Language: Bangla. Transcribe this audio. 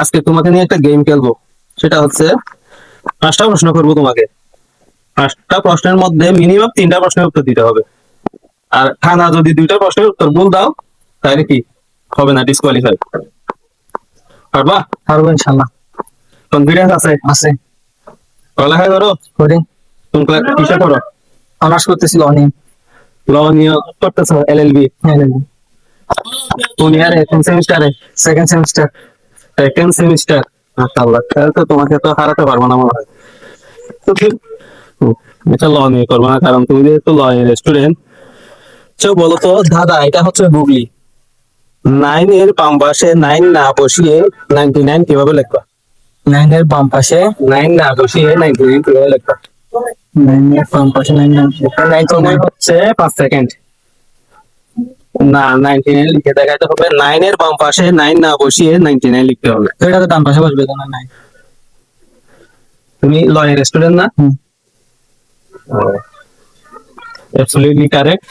আজকে তোমাকে নিয়ে একটা গেম খেলবো। সেটা হচ্ছে 5টা প্রশ্ন করবো তোমাকে। 5টা প্রশ্নের মধ্যে মিনিমাম 3টা প্রশ্নের উত্তর দিতে হবে। আর খানা যদি 2টা প্রশ্নের উত্তর ভুল দাও তাহলে কি হবে না, ডিসকোয়ালিফাই। পারবা? পারবো ইনশাল্লাহ। কনফিডেন্স আছে? আছে। পড়ালেখা করো? করি। কোন ক্লাস কিসে পড়ো? অনার্স করতেছি ল নিয়ে। ল নিয়ে করতেছো? এলএলবি? হ্যাঁ, কোন ইয়ারে, কোন সেমিস্টারে? Second semester. Second semester. মাশাআল্লাহ, তাহলে তো তোমাকে তো হারাতে পারবো না মনে হয়। তো এটা ল নিয়ে করবো না, কারণ তুমি যেহেতু ল এর স্টুডেন্ট। বলো তো দাদা, এটা হচ্ছে গুগলি। 9 এর বাম পাশে 9 না বসিয়ে 99 কিভাবে লিখবা? 9 এর বাম পাশে 9 না বসিয়ে 99 কিভাবে লিখবা? 9 এর বাম পাশে 9 সময় হচ্ছে 5 সেকেন্ড। না, 99 লিখে দেখাতে হবে। 9 এর বাম পাশে 9 না বসিয়ে 99 লিখতে হবে। তো এটা তো ডান পাশে বসবে তো না? 9। তুমি লয়ের স্টুডেন্ট না? Absolutely correct.